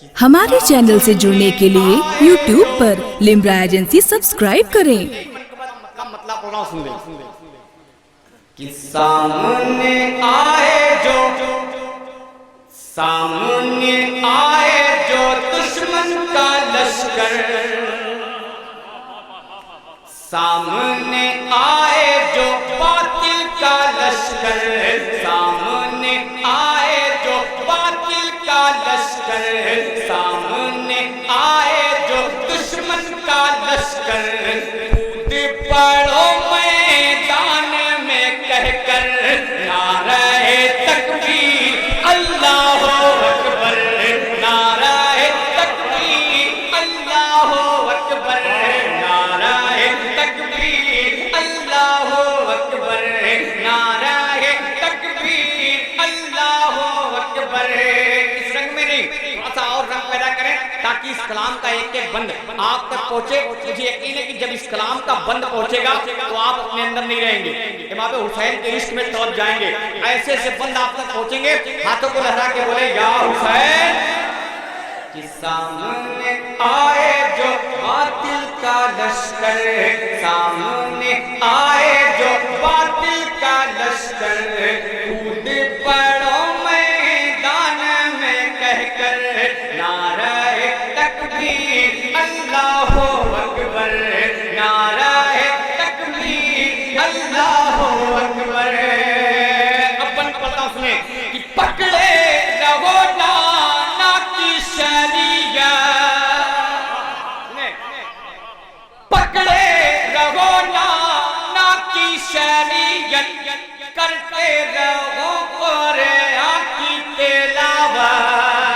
ہمارے چینل سے جڑنے کے لیے YouTube پر لمبرا ایجنسی سبسکرائب کریں۔ مطلب پڑھنا سن لیں کہ سامنے آئے جو دشمن کا لشکر، سامنے آئے جو باطل کا لشکر، سامنے آئے جو باطل کا لشکر، سامنے آئے جو دشمن کا لشکر، کود پڑو میدان میں کہہ کر نعرہ تکبیر اللہ اکبر، نعرہ تکبیر اللہ اکبر، نعرہ تکبیر اللہ اکبر، نعرہ تکبیر اللہ اکبر۔ اس رنگ میں نہیں، تھوڑا سا اور رنگ پیدا کریں تاکہ اس کلام کا ایک ایک بند آپ تک پہنچے۔ مجھے یقین ہے کہ جب اس کلام کا بند پہنچے گا تو آپ اپنے اندر نہیں رہیں گے، امام حسین کے عشق میں طلب جائیں گے۔ ایسے سے بند آپ تک پہنچیں گے، ہاتھوں کو لہرا کے بولے یا حسین، کہ سامنے آئے جو باطل کا لشکر، سامنے آئے جو باطل کا لشکر، کود پڑو میدان میں کہہ کر نعرہ تکبیر اللہ اکبر، نعرہ تکبیر اللہ اکبر۔ اپن پڑھتا سنیں کہ پکڑے رہو نانا کی شریعت، پکڑے رہو نانا کی شریعت، کرتے رہو قرآن کی تلاوت،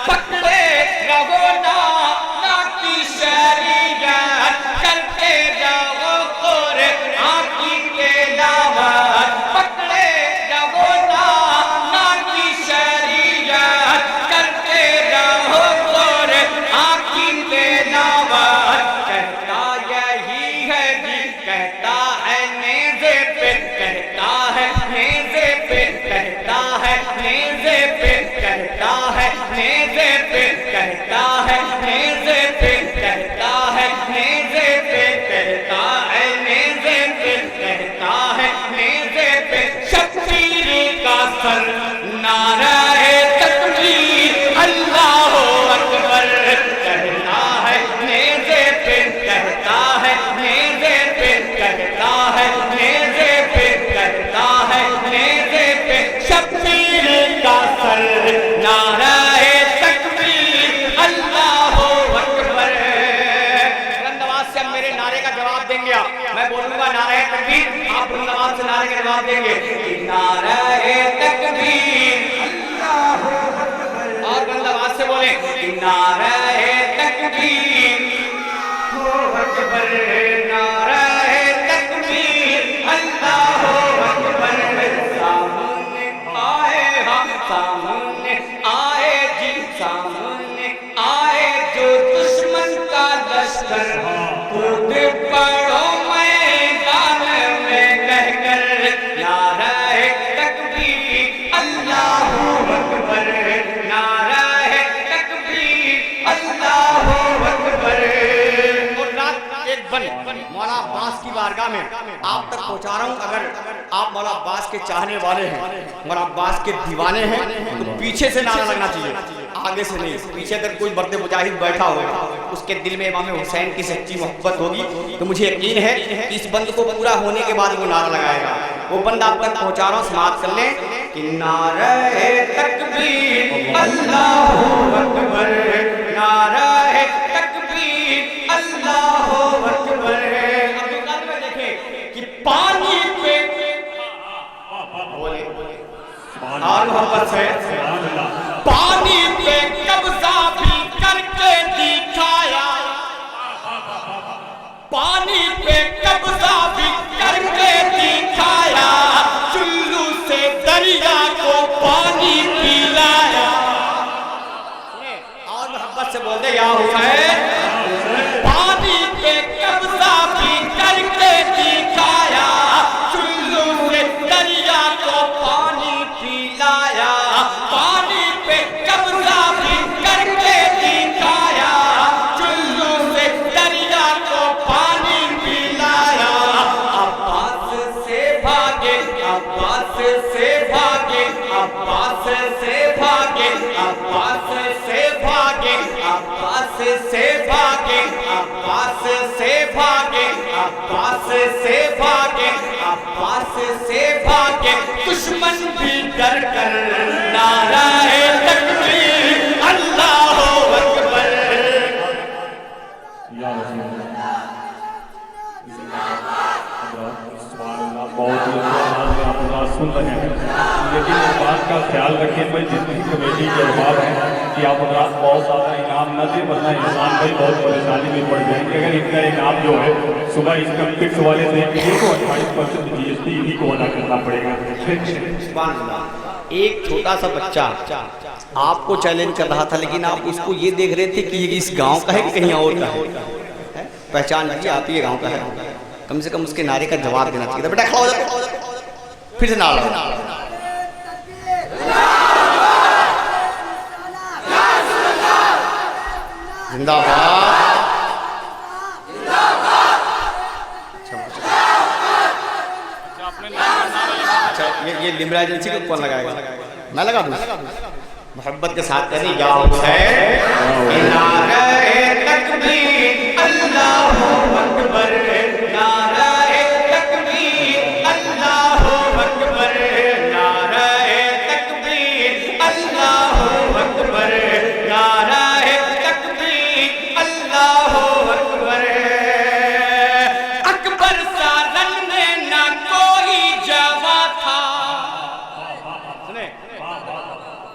پکڑے رہو نانا کی شریعت، کرتے رہو قرآن کی تلاوت، پکڑے رہو نانا کی شریعت، کرتے رہو قرآن کی تلاوت۔ کہتا یہی ہے جی، کہتا ہے نیزے پہ، کہتا ہے نیزے پہ، کہتا ہے نیزے پہ، کہتا ہے نیزے پہ، کہتا ہے نیزے پہ، کہتا ہے نیزے پہ، کہتا ہے نیزے پہ، کہتا ہے نیزے پہ، شبیر کا سر نعرہ تکبیر اللہ اکبر، کہتا ہے نیزے پہ، کہتا ہے نیزے پہ، کہتا ہے نیزے پہ، کہتا ہے نیزے پہ، شبیر کا سر نعرہ تکبیر اللہ اکبر۔ بلند آواز سے میرے نعرے کا جواب دیں گے آپ، میں بولوں گا نعرہ تکبیر، آپ بلند آواز سے نعرے کا جواب دیں گے کہ نعرہ تکبیر اللہ اکبر، اور بلند آواز سے بولیں کہ نعرہ تکبیر اکبر، نعرہ تکبیر اللہ اکبر۔ سامنے آئے ہم، سامنے آئے جی، سامنے آئے جو دشمن کا لشکر، کود پڑو میدان میں کہہ کر نعرہ تکبیر اللہ اکبر، نعرہ تکبیر اللہ اکبر۔ اور رات ایک بن مولا عباس کی بارگاہ میں آپ تک پہنچا رہا ہوں، اگر آپ مولا عباس کے چاہنے والے ہیں، مولا عباس کے دیوانے ہیں، تو پیچھے سے نعرہ لگنا چاہیے، آگے سے نہیں۔ پیچھے اگر کوئی مرد مجاہد بیٹھا ہوگا، اس کے دل میں امام حسین کی سچی محبت ہوگی، تو مجھے یقین ہے کہ اس بند کو پورا ہونے کے بعد وہ نعرہ لگائے گا۔ وہ بند آپ تک پہنچا رہا ہوں، سماعت کر لیں کہ نعرہ تکبیر اللہ اکبر، نعرہ تکبیر اللہ اکبر۔ اب دکان میں دیکھیں کہ پانی پہ بولے اور محبت سے پانی پہ قبضہ بھی کر کے دکھایا، پانی پہ قبضہ بھی کر کے دکھایا، چلو سے دریا کو پانی پلایا۔ اور محبت سے بول دے یا حسین، پانی پہ قبضہ بھی کر کے دکھایا، چلو سے دریا کو پانی پلایا، پانی پہ قبضہ بھی अब्बास से भागे, अब्बास से भागे, अब्बास से भागे, अब्बास से भागे, अब्बास से भागे, दुश्मन भी डर कर नाराए तकबीर अल्लाह अकबर। बहुत सुन रहे हैं, लेकिन इस बात का ख्याल रखें भाई, जितनी कमेटी के अहबाब है कि आप बहुत ज़्यादा इनाम न दें, वरना इंसान भाई बहुत परेशानी में पड़ जाएंगे। अगर इनका इनाम जो है सुबह इनकम टैक्स वाले देंगे तो 28% GST इन्हीं को अदा करना पड़ेगा। एक छोटा सा बच्चा आपको चैलेंज कर रहा था, लेकिन आप उसको ये देख रहे थे कि ये इस गांव का है कि कहीं और का है। पहचान लीजिए आप ये गांव का है, कम से कम उसके नारे का जवाब देना चाहिए था। बेटा खड़ा हो जाओ, फिर से नारा जिंदाबाद। ये लिम्रा एजेंसी को कौन लगाएगा? मैं लगा दूं। मोहब्बत के साथ करी या हुसैन नारे तकबीर अल्लाह अकबर, नारे तकबीर अल्लाह अकबर, नारे तकबीर अल्लाह अकबर, नारे तकबीर अल्लाह अकबर। अकबर सा रन में ना कोई जवा था,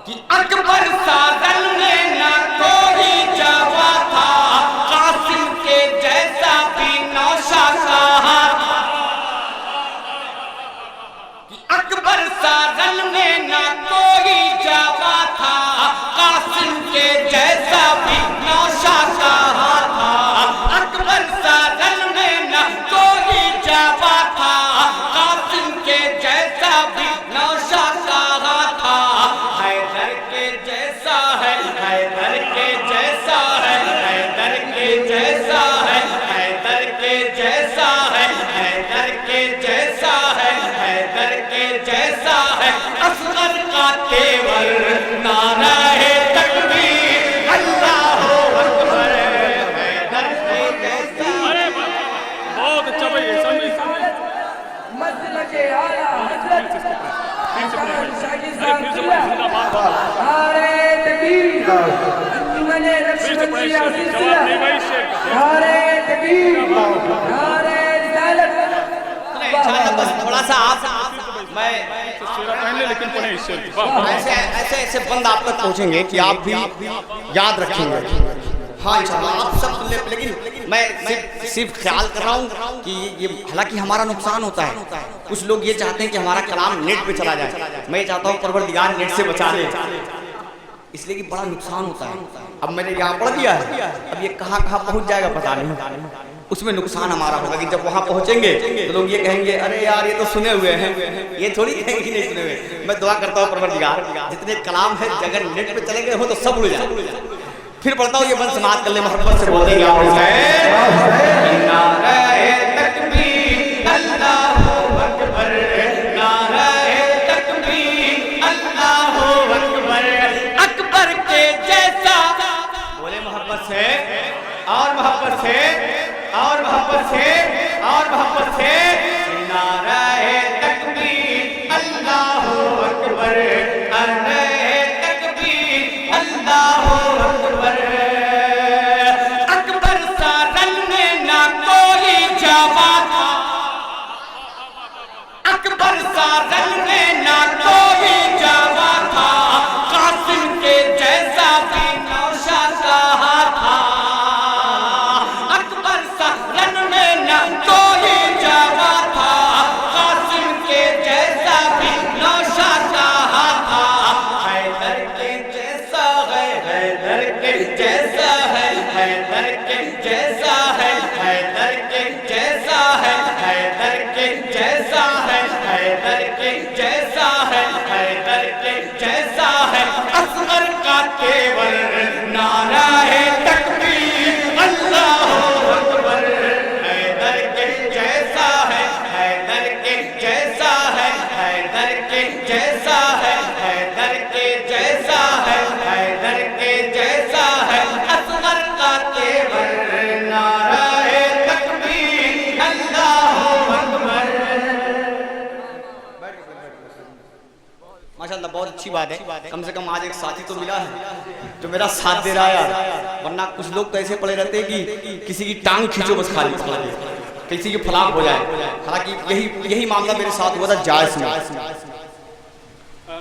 कि अकबर सा रन में ना कोई जवा था, कासिम के जैसा भी नौशा कहा था, कि अकबर सा रन में ना कोई जवा था, कासिम के जैसा भी नौशा कहा था, अकबर सा रन में ना कोई जवा था, कासिम के जैसा भी नौशा कहा था, हैदर के जैसा है, हैदर के जैसा है, हैदर के जैसा है, हैदर के जैसा है, हैदर के जैसा है, हैदर के जैसा है, असगर का तेवर नारा है तकबीर अल्लाह अकबर, हैदर के जैसा। अरे बहुत अच्छा भाई, मसलके आला हजरत नारे तकबीर, अंजुमने नक्शबंदिया सिलसिला, नारे तकबीर, नारे रिसालत। बस थोड़ा सा आप मैं लेकिन ऐसे ऐसे ऐसे बंद आप तक पहुंचेंगे कि आप भी याद रखेंगे। हाँ इंशाल्लाह आप सब सुन ले, लेकिन मैं सिर्फ ख्याल कर रहा हूँ कि ये हालांकि हमारा नुकसान होता है। कुछ लोग ये चाहते हैं कि हमारा कलाम नेट पे चला जाए, मैं चाहता हूँ परवरदिगार नेट से बचा ले, इसलिए कि बड़ा नुकसान होता है। अब मैंने यहाँ पढ़ दिया है, अब ये कहाँ कहाँ पहुँच जाएगा पता नहीं, उसमें नुकसान हमारा होगा कि जब वहाँ पहुँचेंगे तो लोग ये कहेंगे अरे यार ये तो सुने हुए हैं, ये थोड़ी कहेंगे नहीं सुने हुए। मैं दुआ करता हूँ परवरदिगार जितने कलाम है अगर नेट पे चले गए हो तो सब उड़ जाए। फिर पढ़ता हूँ ये बंद समाप्त कर ले, मोहब्बत से बोलते क्या हुसैन नारे तकबीर अल्लाह अकबर, नारे तकबीर अल्लाह अकबर, अकबर के जैसा बोले मोहब्बत से और मोहब्बत से और मोहब्बत से और मोहब्बत से, नारे तकबीर अल्लाह अकबर, नारे तकबीर अल्लाह अकबर। अकबर सा रन में ना कोई जवा था, अकबर सा रन में ना कोई जवा था, कासिम के जैसा भी नौशा कहा था, अकबर सा रन में ना कोई जवा था, कासिम के जैसा भी नौशा कहा था, हैदर के जैसा है, हैदर के जैसा है, हैदर के जैसा है, हैदर के जैसा है, हैदर के जैसा है, हैदर के जैसा है, हैदर के जैसा है, असगर का तेवर नारा है तकबीर अल्लाह अकबर, हैदर के जैसा है, हैदर के जैसा है, हैदर के जैसा है, हैदर के जैसा है, अच्छी बात है, कम से कम आज एक साथी तो मिला है जो मेरा साथ दे रहा है यार, वरना कुछ लोग तो ऐसे पड़े रहते हैं कि किसी की टांग खींचो बस खाली किसी की फलांग हो जाए। हालांकि यही मामला मेरे साथ हुआ था जायस में।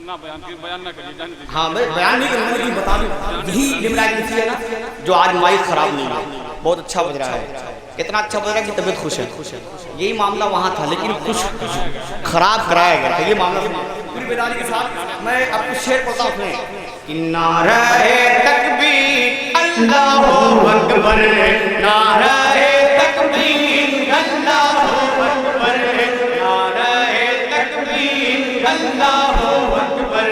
ना बयान ना करिए, जाने दीजिए। हाँ मैं बयान नहीं करूँगा लेकिन बता दूँ, यही लिमरा एजेंसी है ना जो आज माइक खराब नहीं है, बहुत अच्छा बज रहा है, इतना अच्छा बज रहा है कि तबीयत खुश है। यही मामला वहाँ था लेकिन कुछ खराब कराया गया था। ये मामला पूरी बेदारी के साथ मैं आपको शेर पढ़ता हूँ कि नारे तकबीर अल्लाहू अकबर, नारे तकबीर अल्लाहू अकबर, नारे तकबीर अल्लाहू अकबर,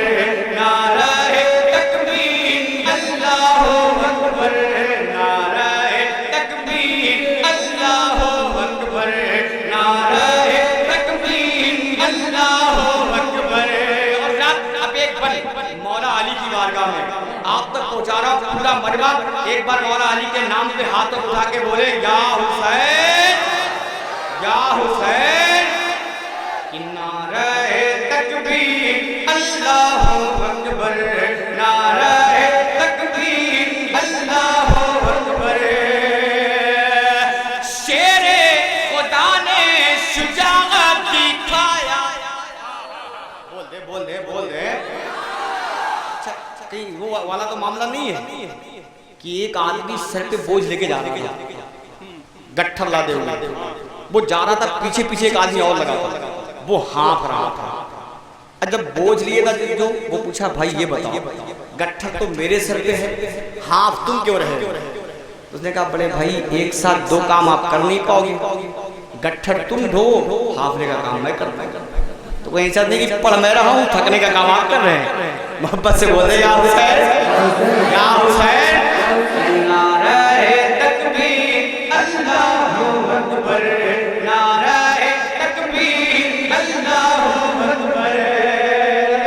नारे तकबीर अल्लाहू अकबर, नारे तकबीर अल्लाहू अकबर, नारे तकबीर अल्लाहू अकबर। और रात अब एक पल मौला अली की बारगाह में आप तक पहुंचा रहा हूं पूरा मजमा। एक बार मौला अली के नाम पे हाथ उठा के बोले या हुसैन, या हुसैन। नारे तकबीर अल्लाहू अकबर, नारे तकबीर अल्लाहू अकबर। शेरे खुदा ने शुजाअत दिखाया। बोल दे अच्छा, कहीं वो वाला तो मामला नहीं है कि एक आदमी सर पे बोझ लेके जा रहा है, गट्ठर लादे हुए वो जा रहा था, पीछे पीछे एक आदमी और लगा था, वो हाँफ रहा था। जब बोझ लिए था जो वो पूछा भाई ये बताओ गट्ठर तो मेरे सर पे है, हाँफ तुम क्यों रहे? उसने कहा बड़े भाई एक साथ दो काम आप कर नहीं पाओगे, गट्ठर तुम ढो, हाफने का काम मैं करता हूं। तो कोई ऐसा नहीं कि पढ़ मैं रहा हूँ, थकने का काम आप कर रहे हैं। मोहब्बत से बोले या हुसैन, या हुसैन। नारे तकबीर अल्लाहू अकबर, नारे तकबीर अल्लाहू अकबर।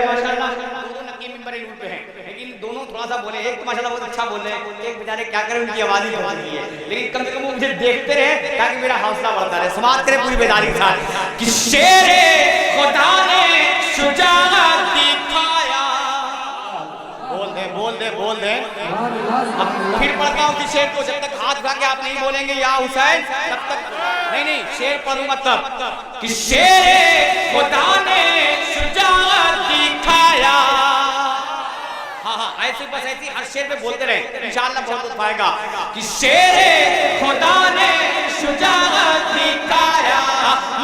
माशाअल्लाह दोनों नकीब मिंबर रूप पे हैं, लेकिन दोनों थोड़ा सा बोले। एक तो माशाअल्लाह बहुत अच्छा बोल रहे हैं, एक बेचारे क्या करें उनकी आवाज ही बदल गई है, लेकिन कम से कम वो मुझे देखते रहे ताकि मेरा हौसला बढ़ता रहे। समाप्त करें पूरी बेदारी के साथ कि शेरे खुदा ने शुजाअत दिखाया। बोल दे। अब फिर पढ़ता हूँ कि शेर को जब तक हाथ उठा के आप नहीं बोलेंगे या हुसैन तब तक नहीं शेर पढ़ूंगा तब कि शेरे खुदा ने शुजाअत दिखाया। हाँ ऐसे बस ऐसी हर शेर पे बोलते रहे, इंशाअल्लाह बहुत उत्साह आएगा कि शेरे खुदा ने शुजाअत दिखाया,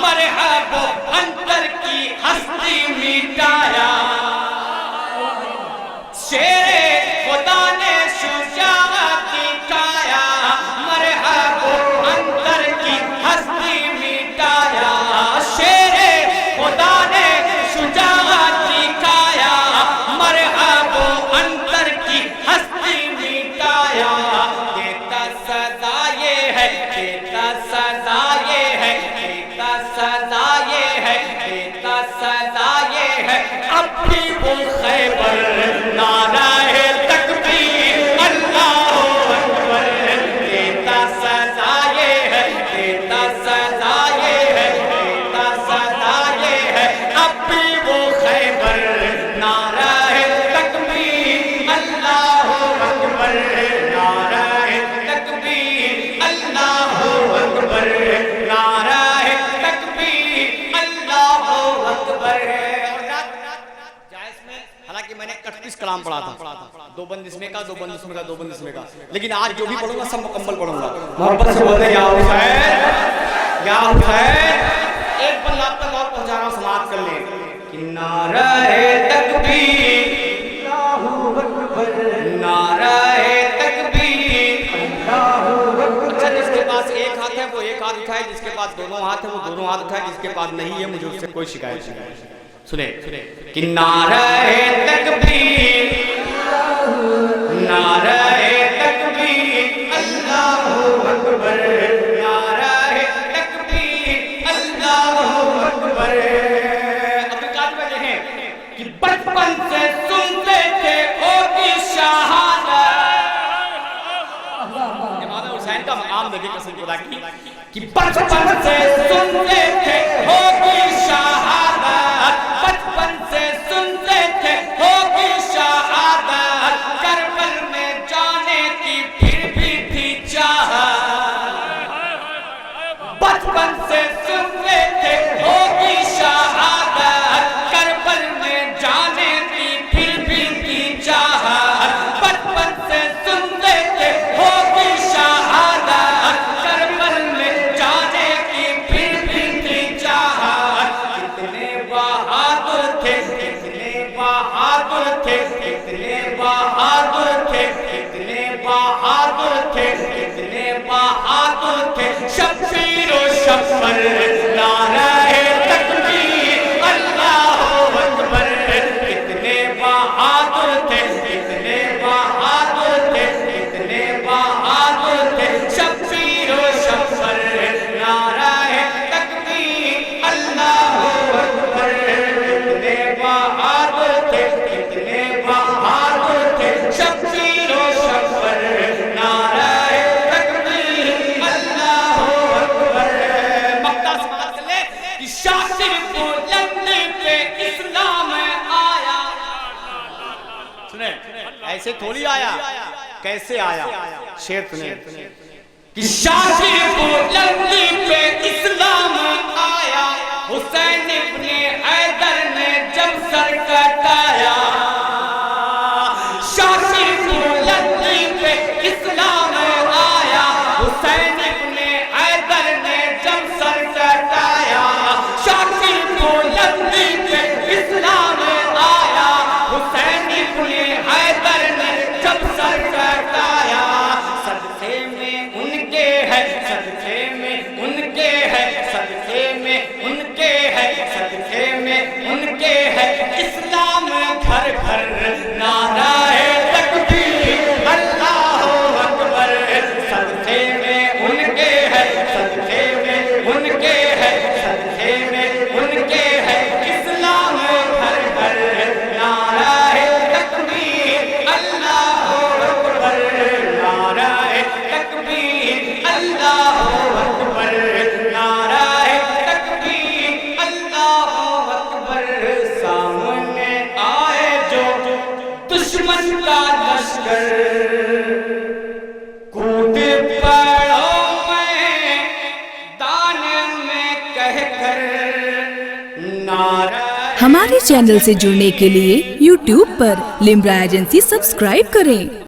मरहबो अंतर की हस्ती मिटाया। शेरे खुदा ने शुजाअत दिखाया, मरहबो अंतर की हस्ती मिटाया। शेरे खुदा ने शुजाअत दिखाया, मरहबो अंतर की हस्ती मिटाया। देता सदा ये है, देता सदा ये है, देता सदा ये है, देता सदा ये है। अब भी वो खैबर नारे तकबीर अल्लाहू अकबर, देता सदा ये है, देता सदा ये है, देता सदा ये है। अब भी वो खैबर नारे तकबीर अल्लाहू अकबर, नारे तकबीर अल्लाहू अकबर, नारे तकबीर अल्लाहू अकबर। हालांकि मैंने 31 कलाम पढ़ा था, दो बंद इसमें का, दो बंद इसमें का, दो बंद इसमें का, लेकिन आज जो भी पढ़ूंगा सब मुकम्मल पढ़ूंगा। मोहब्बत से बोलते या हुसैन, या हुसैन। एक बंद आप तक और पहुंचा रहा हूं, समाप्त कर ले कि नारे तकबीर अल्लाहू अकबर, नारे तकबीर अल्लाहू अकबर। अच्छा जिसके पास एक हाथ है वो एक हाथ उठाए, जिसके पास दोनों हाथ है वो दोनों हाथ उठाए, जिसके पास नहीं है मुझे उससे कोई शिकायत नहीं। सुने कि नारे तकबीर, नारे तकबीर अल्लाहू अकबर, नारे तकबीर अल्लाहू अकबर। अब काट बजे हैं कि बचपन से सुनते थे होगी शहादत। इमाम हुसैन का मकाम देखिए कसम खुदा की कि बचपन से सुनते थे होगी शहादत, बचपन से सुनते थे होगी बहादुर थे, कितने बहादुर थे, शब्बीर ओ शब्बर, नारे तकबीर, अल्लाह अकबर। कितने बहादुर थे, कितने बहादुर थे, कितने बहादुर थे, शब्बीर ओ शब्बर, नारे तकबीर, अल्लाह अकबर। कितने बहादुर थे, कितने बहादुर थे, शब्बीर ओ शब्बर, नारे तकबीर, अल्लाह अकबर। मक्का से पता चले कि शातिर बुलंदी पे इस्लाम आया। सुने, ऐसे थोड़ी आया, कैसे आया? शेर सुने कि शातिर बुलंदी पे इस्लाम आया, हुसैन इब्ने हैदर ने जब सर कटाया। शातिर बुलंदी पे इस्लाम आया, हुसैन इब्ने हैदर ने जब सर कटाया। शातिर बुलंदी पे इस्लाम आया, हुसैन इब्ने हैदर ने जब सर कटाया। सदक़े में उनके है, सदक़े में उनके है, सदक़े में उनके है, सदक़े में उनके है, इस्लाम घर घर नाराए तकबीर, अल्लाह अकबर। सदक़े में उनके है, सदक़े में उनके है, सदक़े में उनके है, इस्लाम घर घर नाराए तकबीर, अल्लाह अकबर, नाराए तकबीर, अल्लाह अकबर, नाराए तकबीर, अल्लाह अकबर। सामने आए जो दुश्मन का लश्कर, कूद पड़ो मैदान में कहकर नारा। हमारे चैनल से जुड़ने के लिए YouTube पर लिम्रा एजेंसी सब्सक्राइब करें।